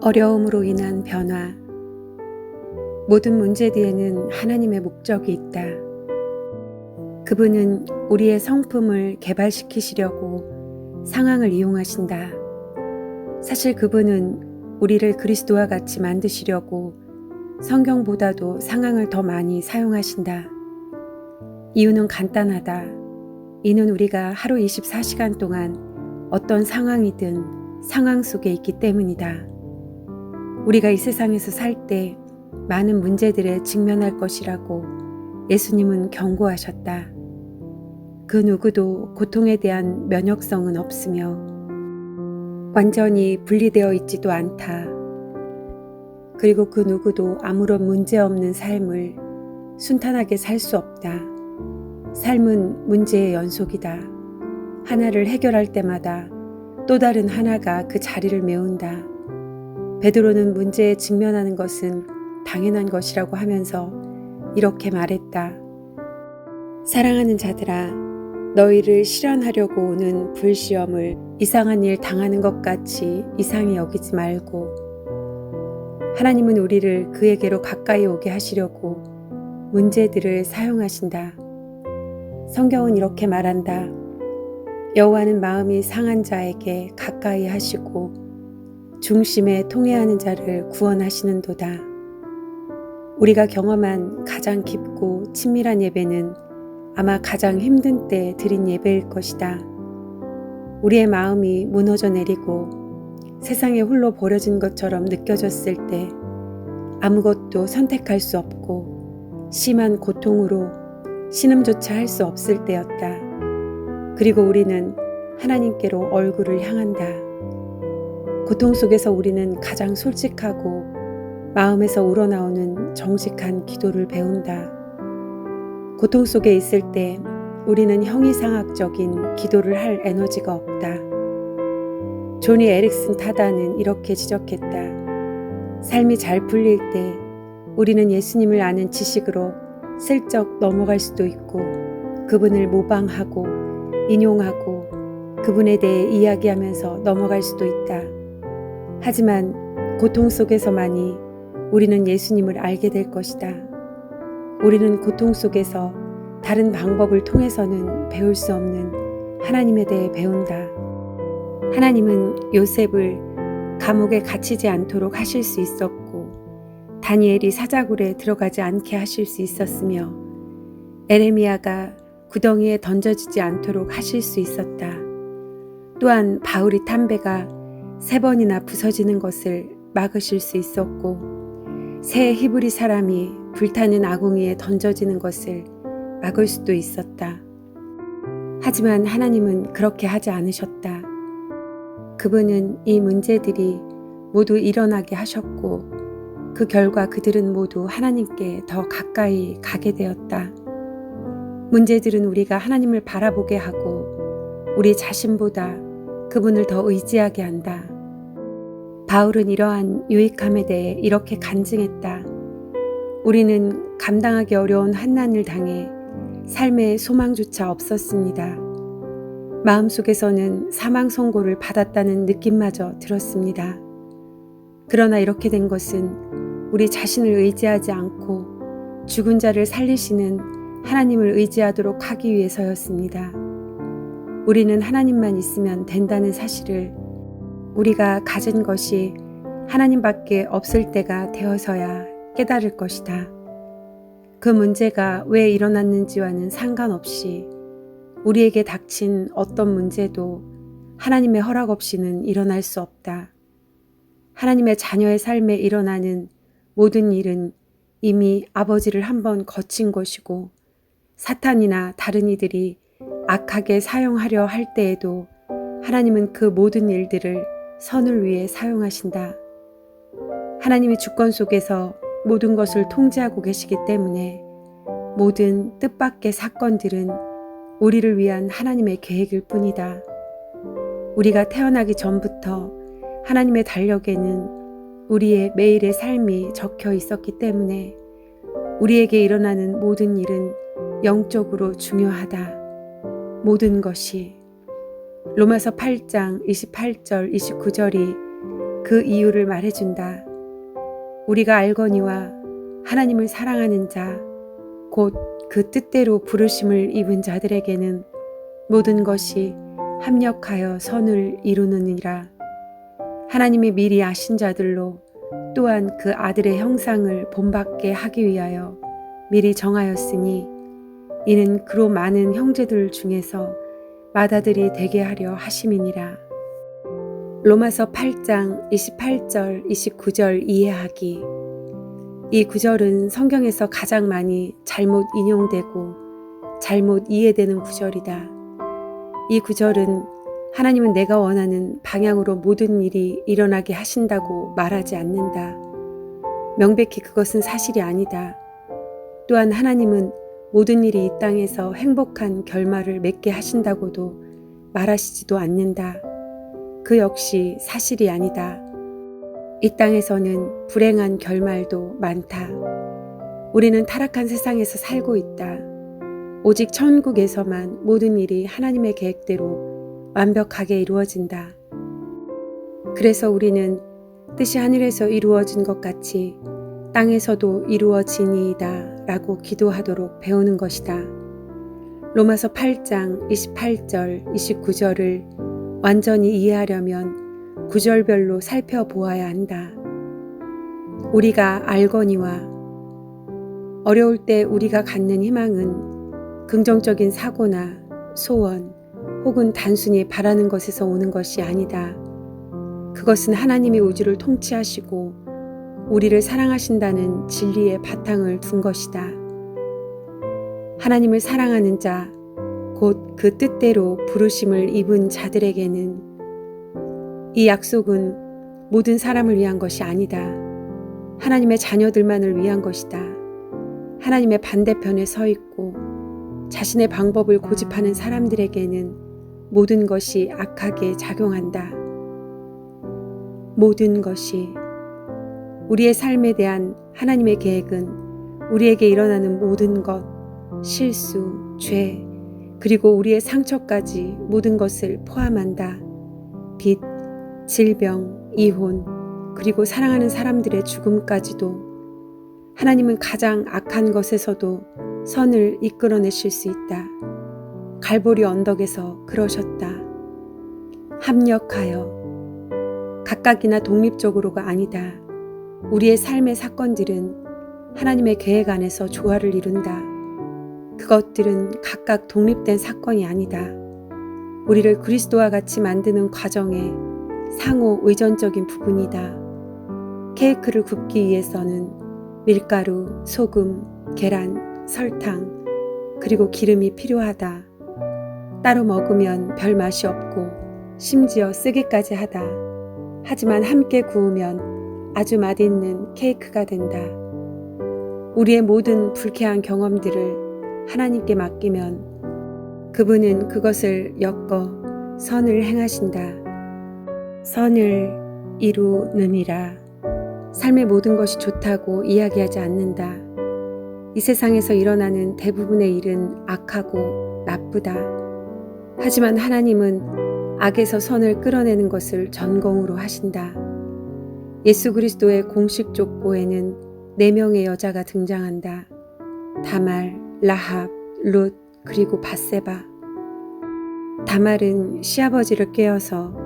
어려움으로 인한 변화. 모든 문제 뒤에는 하나님의 목적이 있다. 그분은 우리의 성품을 개발시키시려고 상황을 이용하신다. 사실 그분은 우리를 그리스도와 같이 만드시려고 성경보다도 상황을 더 많이 사용하신다. 이유는 간단하다. 이는 우리가 하루 24시간 동안 어떤 상황이든 상황 속에 있기 때문이다. 우리가 이 세상에서 살 때 많은 문제들에 직면할 것이라고 예수님은 경고하셨다. 그 누구도 고통에 대한 면역성은 없으며 완전히 분리되어 있지도 않다. 그리고 그 누구도 아무런 문제 없는 삶을 순탄하게 살 수 없다. 삶은 문제의 연속이다. 하나를 해결할 때마다 또 다른 하나가 그 자리를 메운다. 베드로는 문제에 직면하는 것은 당연한 것이라고 하면서 이렇게 말했다. 사랑하는 자들아, 너희를 실현하려고 오는 불시험을 이상한 일 당하는 것 같이 이상히 여기지 말고, 하나님은 우리를 그에게로 가까이 오게 하시려고 문제들을 사용하신다. 성경은 이렇게 말한다. 여호와는 마음이 상한 자에게 가까이 하시고 중심에 통회하는 자를 구원하시는도다. 우리가 경험한 가장 깊고 친밀한 예배는 아마 가장 힘든 때 드린 예배일 것이다. 우리의 마음이 무너져 내리고 세상에 홀로 버려진 것처럼 느껴졌을 때 아무것도 선택할 수 없고 심한 고통으로 신음조차 할 수 없을 때였다. 그리고 우리는 하나님께로 얼굴을 향한다. 고통 속에서 우리는 가장 솔직하고 마음에서 우러나오는 정직한 기도를 배운다. 고통 속에 있을 때 우리는 형이상학적인 기도를 할 에너지가 없다. 조니 에릭슨 타다는 이렇게 지적했다. 삶이 잘 풀릴 때 우리는 예수님을 아는 지식으로 슬쩍 넘어갈 수도 있고 그분을 모방하고 인용하고 그분에 대해 이야기하면서 넘어갈 수도 있다. 하지만 고통 속에서만이 우리는 예수님을 알게 될 것이다. 우리는 고통 속에서 다른 방법을 통해서는 배울 수 없는 하나님에 대해 배운다. 하나님은 요셉을 감옥에 갇히지 않도록 하실 수 있었고 다니엘이 사자굴에 들어가지 않게 하실 수 있었으며 에레미야가 구덩이에 던져지지 않도록 하실 수 있었다. 또한 바울이 담배가 3번이나 부서지는 것을 막으실 수 있었고 새 히브리 사람이 불타는 아궁이에 던져지는 것을 막을 수도 있었다. 하지만 하나님은 그렇게 하지 않으셨다. 그분은 이 문제들이 모두 일어나게 하셨고 그 결과 그들은 모두 하나님께 더 가까이 가게 되었다. 문제들은 우리가 하나님을 바라보게 하고 우리 자신보다 그분을 더 의지하게 한다. 바울은 이러한 유익함에 대해 이렇게 간증했다. 우리는 감당하기 어려운 환난을 당해 삶의 소망조차 없었습니다. 마음속에서는 사망 선고를 받았다는 느낌마저 들었습니다. 그러나 이렇게 된 것은 우리 자신을 의지하지 않고 죽은 자를 살리시는 하나님을 의지하도록 하기 위해서였습니다. 우리는 하나님만 있으면 된다는 사실을 우리가 가진 것이 하나님밖에 없을 때가 되어서야 깨달을 것이다. 그 문제가 왜 일어났는지와는 상관없이 우리에게 닥친 어떤 문제도 하나님의 허락 없이는 일어날 수 없다. 하나님의 자녀의 삶에 일어나는 모든 일은 이미 아버지를 한번 거친 것이고 사탄이나 다른 이들이 악하게 사용하려 할 때에도 하나님은 그 모든 일들을 선을 위해 사용하신다. 하나님이 주권 속에서 모든 것을 통제하고 계시기 때문에 모든 뜻밖의 사건들은 우리를 위한 하나님의 계획일 뿐이다. 우리가 태어나기 전부터 하나님의 달력에는 우리의 매일의 삶이 적혀 있었기 때문에 우리에게 일어나는 모든 일은 영적으로 중요하다. 모든 것이 로마서 8장 28절 29절이 그 이유를 말해준다. 우리가 알거니와 하나님을 사랑하는 자, 곧 그 뜻대로 부르심을 입은 자들에게는 모든 것이 합력하여 선을 이루느니라. 하나님이 미리 아신 자들로 또한 그 아들의 형상을 본받게 하기 위하여 미리 정하였으니 이는 그로 많은 형제들 중에서 맏아들이 되게 하려 하심이니라. 로마서 8장 28절 29절 이해하기. 이 구절은 성경에서 가장 많이 잘못 인용되고 잘못 이해되는 구절이다. 이 구절은 하나님은 내가 원하는 방향으로 모든 일이 일어나게 하신다고 말하지 않는다. 명백히 그것은 사실이 아니다. 또한 하나님은 모든 일이 이 땅에서 행복한 결말을 맺게 하신다고도 말하시지도 않는다. 그 역시 사실이 아니다. 이 땅에서는 불행한 결말도 많다. 우리는 타락한 세상에서 살고 있다. 오직 천국에서만 모든 일이 하나님의 계획대로 완벽하게 이루어진다. 그래서 우리는 뜻이 하늘에서 이루어진 것 같이 땅에서도 이루어지니이다 라고 기도하도록 배우는 것이다. 로마서 8장 28절 29절을 완전히 이해하려면 구절별로 살펴보아야 한다. 우리가 알거니와 어려울 때 우리가 갖는 희망은 긍정적인 사고나 소원 혹은 단순히 바라는 것에서 오는 것이 아니다. 그것은 하나님이 우주를 통치하시고 우리를 사랑하신다는 진리의 바탕을 둔 것이다. 하나님을 사랑하는 자, 곧 그 뜻대로 부르심을 입은 자들에게는 이 약속은 모든 사람을 위한 것이 아니다. 하나님의 자녀들만을 위한 것이다. 하나님의 반대편에 서 있고 자신의 방법을 고집하는 사람들에게는 모든 것이 악하게 작용한다. 모든 것이. 우리의 삶에 대한 하나님의 계획은 우리에게 일어나는 모든 것, 실수, 죄, 그리고 우리의 상처까지 모든 것을 포함한다. 빚, 질병, 이혼, 그리고 사랑하는 사람들의 죽음까지도. 하나님은 가장 악한 것에서도 선을 이끌어내실 수 있다. 갈보리 언덕에서 그러셨다. 합력하여. 각각이나 독립적으로가 아니다. 우리의 삶의 사건들은 하나님의 계획 안에서 조화를 이룬다. 그것들은 각각 독립된 사건이 아니다. 우리를 그리스도와 같이 만드는 과정에 상호 의존적인 부분이다. 케이크를 굽기 위해서는 밀가루, 소금, 계란, 설탕, 그리고 기름이 필요하다. 따로 먹으면 별 맛이 없고 심지어 쓰기까지 하다. 하지만 함께 구우면 아주 맛있는 케이크가 된다. 우리의 모든 불쾌한 경험들을 하나님께 맡기면 그분은 그것을 엮어 선을 행하신다. 선을 이루느니라. 삶의 모든 것이 좋다고 이야기하지 않는다. 이 세상에서 일어나는 대부분의 일은 악하고 나쁘다. 하지만 하나님은 악에서 선을 끌어내는 것을 전공으로 하신다. 예수 그리스도의 공식 족보에는 4명의 여자가 등장한다. 다말, 라합, 룻, 그리고 밧세바. 다말은 시아버지를 꾀어서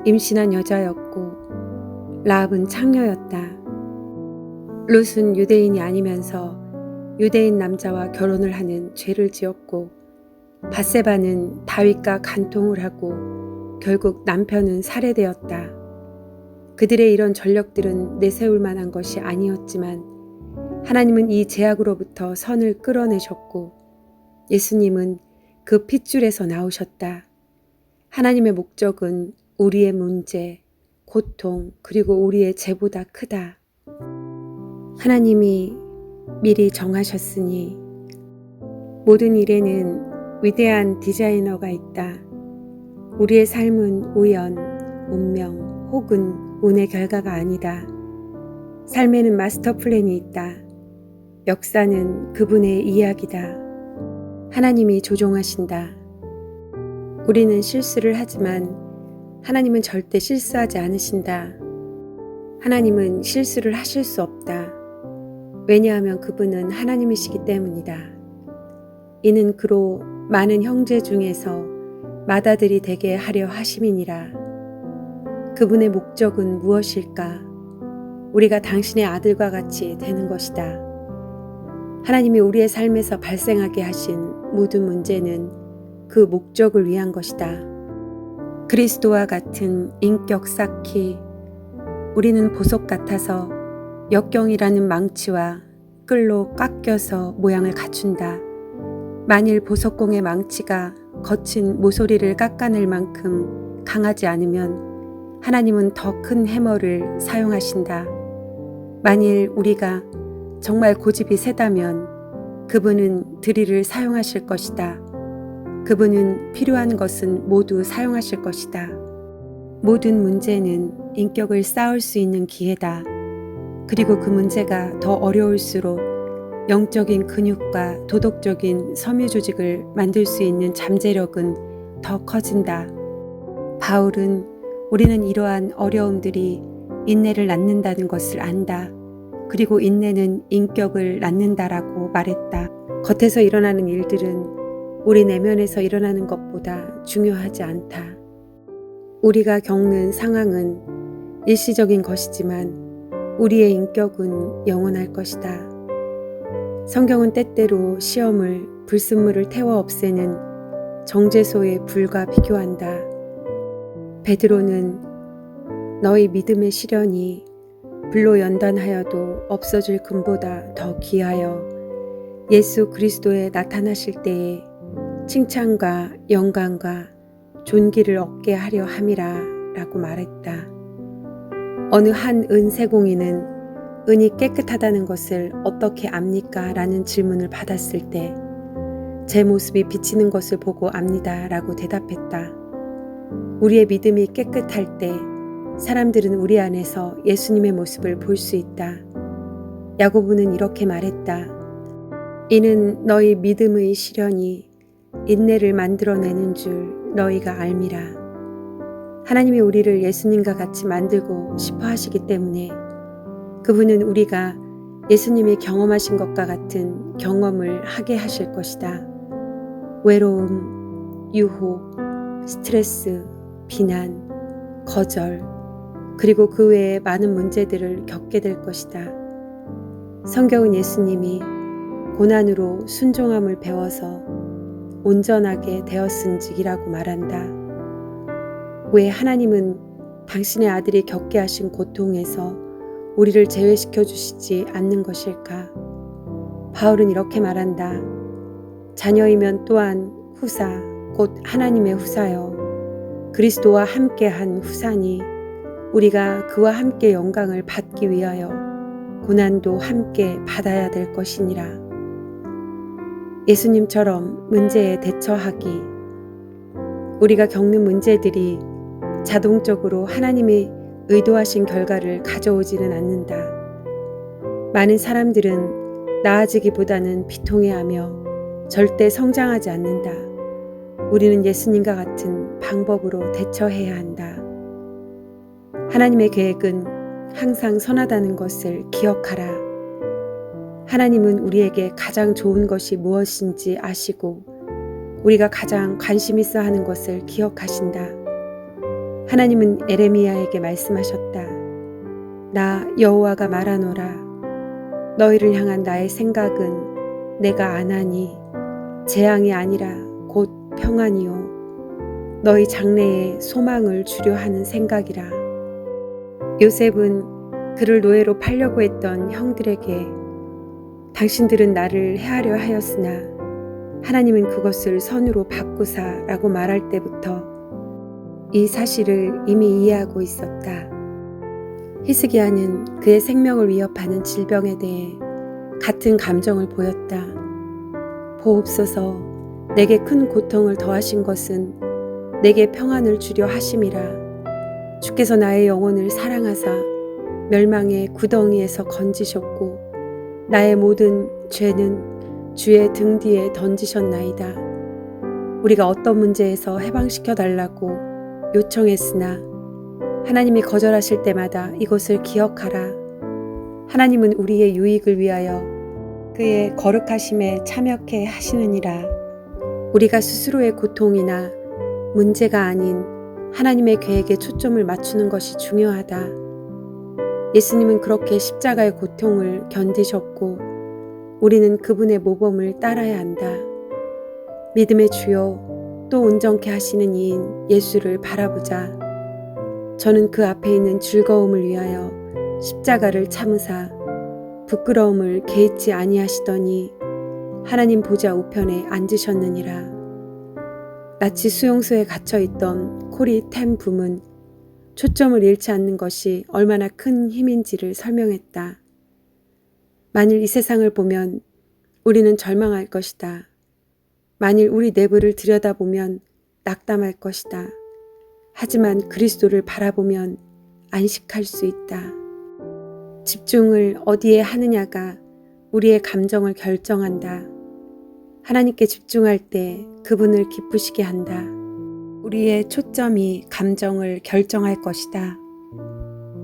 임신한 여자였고 라합은 창녀였다. 룻은 유대인이 아니면서 유대인 남자와 결혼을 하는 죄를 지었고 밧세바는 다윗과 간통을 하고 결국 남편은 살해되었다. 그들의 이런 전력들은 내세울 만한 것이 아니었지만 하나님은 이 제약으로부터 선을 끌어내셨고 예수님은 그 핏줄에서 나오셨다. 하나님의 목적은 우리의 문제, 고통, 그리고 우리의 죄보다 크다. 하나님이 미리 정하셨으니 모든 일에는 위대한 디자이너가 있다. 우리의 삶은 우연, 운명, 혹은 운의 결과가 아니다. 삶에는 마스터 플랜이 있다. 역사는 그분의 이야기다. 하나님이 조종하신다. 우리는 실수를 하지만 하나님은 절대 실수하지 않으신다. 하나님은 실수를 하실 수 없다. 왜냐하면 그분은 하나님이시기 때문이다. 이는 그로 많은 형제 중에서 맏아들이 되게 하려 하심이니라. 그분의 목적은 무엇일까? 우리가 당신의 아들과 같이 되는 것이다. 하나님이 우리의 삶에서 발생하게 하신 모든 문제는 그 목적을 위한 것이다. 그리스도와 같은 인격 쌓기. 우리는 보석 같아서 역경이라는 망치와 끌로 깎여서 모양을 갖춘다. 만일 보석공의 망치가 거친 모서리를 깎아낼 만큼 강하지 않으면 하나님은 더 큰 해머를 사용하신다. 만일 우리가 정말 고집이 세다면 그분은 드릴을 사용하실 것이다. 그분은 필요한 것은 모두 사용하실 것이다. 모든 문제는 인격을 쌓을 수 있는 기회다. 그리고 그 문제가 더 어려울수록 영적인 근육과 도덕적인 섬유 조직을 만들 수 있는 잠재력은 더 커진다. 바울은 우리는 이러한 어려움들이 인내를 낳는다는 것을 안다. 그리고 인내는 인격을 낳는다라고 말했다. 겉에서 일어나는 일들은 우리 내면에서 일어나는 것보다 중요하지 않다. 우리가 겪는 상황은 일시적인 것이지만 우리의 인격은 영원할 것이다. 성경은 때때로 시험을 불순물을 태워 없애는 정제소의 불과 비교한다. 베드로는 너희 믿음의 시련이 불로 연단하여도 없어질 금보다 더 귀하여 예수 그리스도에 나타나실 때에 칭찬과 영광과 존귀를 얻게 하려 함이라 라고 말했다. 어느 한 은세공인은 은이 깨끗하다는 것을 어떻게 압니까? 라는 질문을 받았을 때 제 모습이 비치는 것을 보고 압니다 라고 대답했다. 우리의 믿음이 깨끗할 때 사람들은 우리 안에서 예수님의 모습을 볼 수 있다. 야고보는 이렇게 말했다. 이는 너희 믿음의 시련이 인내를 만들어내는 줄 너희가 알미라. 하나님이 우리를 예수님과 같이 만들고 싶어 하시기 때문에 그분은 우리가 예수님이 경험하신 것과 같은 경험을 하게 하실 것이다. 외로움, 유혹, 스트레스, 비난, 거절, 그리고 그 외에 많은 문제들을 겪게 될 것이다. 성경은 예수님이 고난으로 순종함을 배워서 온전하게 되었은직이라고 말한다. 왜 하나님은 당신의 아들이 겪게 하신 고통에서 우리를 제외시켜 주시지 않는 것일까? 바울은 이렇게 말한다. 자녀이면 또한 후사, 곧 하나님의 후사여 그리스도와 함께한 후사니 우리가 그와 함께 영광을 받기 위하여 고난도 함께 받아야 될 것이니라. 예수님처럼 문제에 대처하기. 우리가 겪는 문제들이 자동적으로 하나님이 의도하신 결과를 가져오지는 않는다. 많은 사람들은 나아지기보다는 비통해하며 절대 성장하지 않는다. 우리는 예수님과 같은 방법으로 대처해야 한다. 하나님의 계획은 항상 선하다는 것을 기억하라. 하나님은 우리에게 가장 좋은 것이 무엇인지 아시고 우리가 가장 관심 있어 하는 것을 기억하신다. 하나님은 에레미야에게 말씀하셨다. 나 여호와가 말하노라. 너희를 향한 나의 생각은 내가 아나니 재앙이 아니라 곧 평안이요 너희 장래에 소망을 주려 하는 생각이라. 요셉은 그를 노예로 팔려고 했던 형들에게 당신들은 나를 해하려 하였으나 하나님은 그것을 선으로 바꾸사 라고 말할 때부터 이 사실을 이미 이해하고 있었다. 히스기야는 그의 생명을 위협하는 질병에 대해 같은 감정을 보였다. 보옵소서, 내게 큰 고통을 더하신 것은 내게 평안을 주려 하심이라. 주께서 나의 영혼을 사랑하사 멸망의 구덩이에서 건지셨고 나의 모든 죄는 주의 등 뒤에 던지셨나이다. 우리가 어떤 문제에서 해방시켜 달라고 요청했으나 하나님이 거절하실 때마다 이것을 기억하라. 하나님은 우리의 유익을 위하여 그의 거룩하심에 참여케 하시느니라. 우리가 스스로의 고통이나 문제가 아닌 하나님의 계획에 초점을 맞추는 것이 중요하다. 예수님은 그렇게 십자가의 고통을 견디셨고 우리는 그분의 모범을 따라야 한다. 믿음의 주요 또 온전케 하시는 이인 예수를 바라보자. 저는 그 앞에 있는 즐거움을 위하여 십자가를 참으사 부끄러움을 개의치 아니하시더니 하나님 보좌 우편에 앉으셨느니라. 나치 수용소에 갇혀있던 코리 텐 붐은 초점을 잃지 않는 것이 얼마나 큰 힘인지를 설명했다. 만일 이 세상을 보면 우리는 절망할 것이다. 만일 우리 내부를 들여다보면 낙담할 것이다. 하지만 그리스도를 바라보면 안식할 수 있다. 집중을 어디에 하느냐가 우리의 감정을 결정한다. 하나님께 집중할 때 그분을 기쁘시게 한다. 우리의 초점이 감정을 결정할 것이다.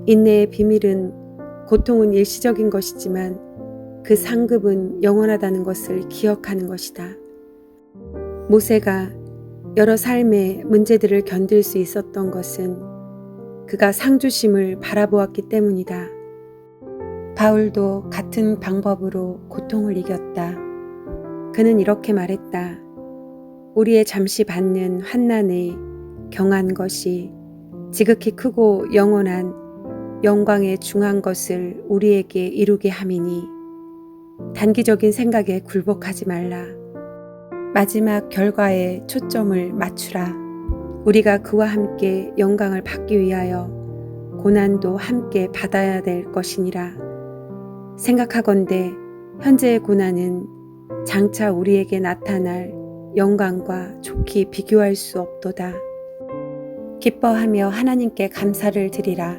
인내의 비밀은 고통은 일시적인 것이지만 그 상급은 영원하다는 것을 기억하는 것이다. 모세가 여러 삶의 문제들을 견딜 수 있었던 것은 그가 상주심을 바라보았기 때문이다. 바울도 같은 방법으로 고통을 이겼다. 그는 이렇게 말했다. 우리의 잠시 받는 환난에 경한 것이 지극히 크고 영원한 영광에 중한 것을 우리에게 이루게 함이니 단기적인 생각에 굴복하지 말라. 마지막 결과에 초점을 맞추라. 우리가 그와 함께 영광을 받기 위하여 고난도 함께 받아야 될 것이니라. 생각하건대 현재의 고난은 장차 우리에게 나타날 영광과 좋게 비교할 수 없도다. 기뻐하며 하나님께 감사를 드리라.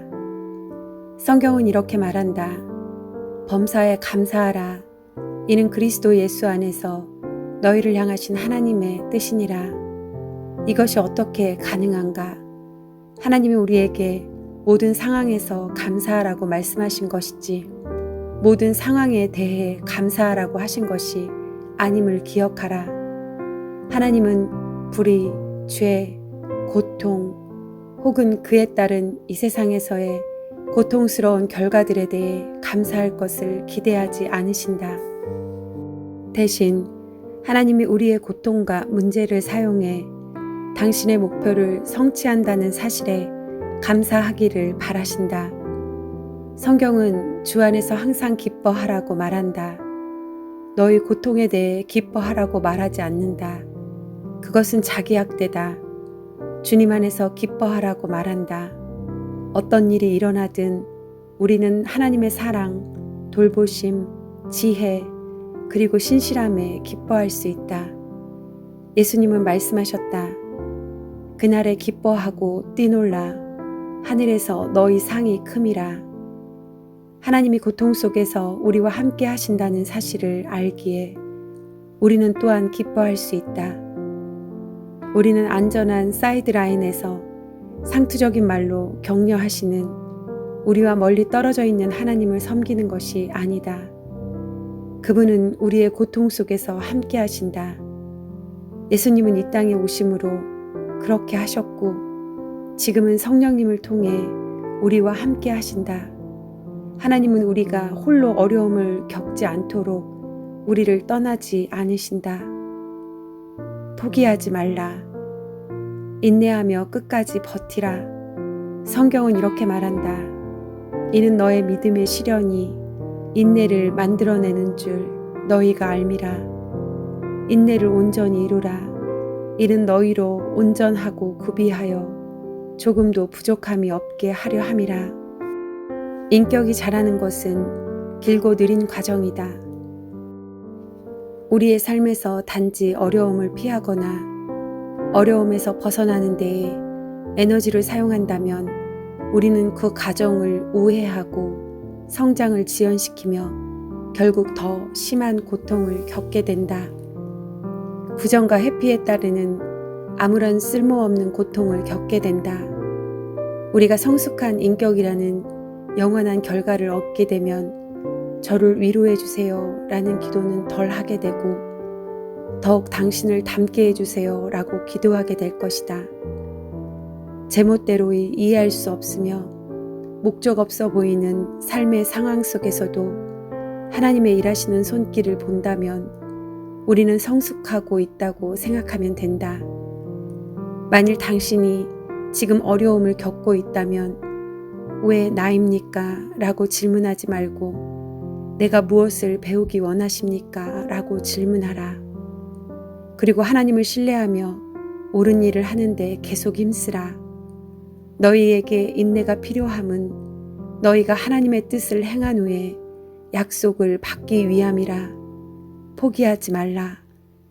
성경은 이렇게 말한다. 범사에 감사하라. 이는 그리스도 예수 안에서 너희를 향하신 하나님의 뜻이니라. 이것이 어떻게 가능한가? 하나님이 우리에게 모든 상황에서 감사하라고 말씀하신 것이지 모든 상황에 대해 감사하라고 하신 것이 아님을 기억하라. 하나님은 불의, 죄, 고통 혹은 그에 따른 이 세상에서의 고통스러운 결과들에 대해 감사할 것을 기대하지 않으신다. 대신 하나님이 우리의 고통과 문제를 사용해 당신의 목표를 성취한다는 사실에 감사하기를 바라신다. 성경은 주 안에서 항상 기뻐하라고 말한다. 너희 고통에 대해 기뻐하라고 말하지 않는다. 그것은 자기 학대다. 주님 안에서 기뻐하라고 말한다. 어떤 일이 일어나든 우리는 하나님의 사랑, 돌보심, 지혜, 그리고 신실함에 기뻐할 수 있다. 예수님은 말씀하셨다. 그날에 기뻐하고 뛰놀라. 하늘에서 너희 상이 큼이라. 하나님이 고통 속에서 우리와 함께 하신다는 사실을 알기에 우리는 또한 기뻐할 수 있다. 우리는 안전한 사이드라인에서 상투적인 말로 격려하시는 우리와 멀리 떨어져 있는 하나님을 섬기는 것이 아니다. 그분은 우리의 고통 속에서 함께 하신다. 예수님은 이 땅에 오심으로 그렇게 하셨고 지금은 성령님을 통해 우리와 함께 하신다. 하나님은 우리가 홀로 어려움을 겪지 않도록 우리를 떠나지 않으신다. 포기하지 말라. 인내하며 끝까지 버티라. 성경은 이렇게 말한다. 이는 너의 믿음의 시련이 인내를 만들어내는 줄 너희가 알미라. 인내를 온전히 이루라. 이는 너희로 온전하고 구비하여 조금도 부족함이 없게 하려 함이라. 인격이 자라는 것은 길고 느린 과정이다. 우리의 삶에서 단지 어려움을 피하거나 어려움에서 벗어나는 데에 에너지를 사용한다면 우리는 그 과정을 우회하고 성장을 지연시키며 결국 더 심한 고통을 겪게 된다. 부정과 회피에 따르는 아무런 쓸모없는 고통을 겪게 된다. 우리가 성숙한 인격이라는 영원한 결과를 얻게 되면 저를 위로해 주세요 라는 기도는 덜 하게 되고 더욱 당신을 닮게 해주세요 라고 기도하게 될 것이다. 제멋대로 이해할 수 없으며 목적 없어 보이는 삶의 상황 속에서도 하나님의 일하시는 손길을 본다면 우리는 성숙하고 있다고 생각하면 된다. 만일 당신이 지금 어려움을 겪고 있다면 왜 나입니까? 라고 질문하지 말고 내가 무엇을 배우기 원하십니까? 라고 질문하라. 그리고 하나님을 신뢰하며 옳은 일을 하는데 계속 힘쓰라. 너희에게 인내가 필요함은 너희가 하나님의 뜻을 행한 후에 약속을 받기 위함이라. 포기하지 말라.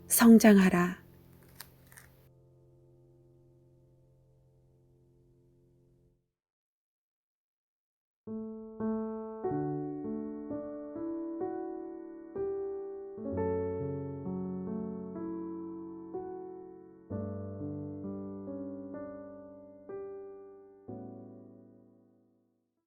성장하라.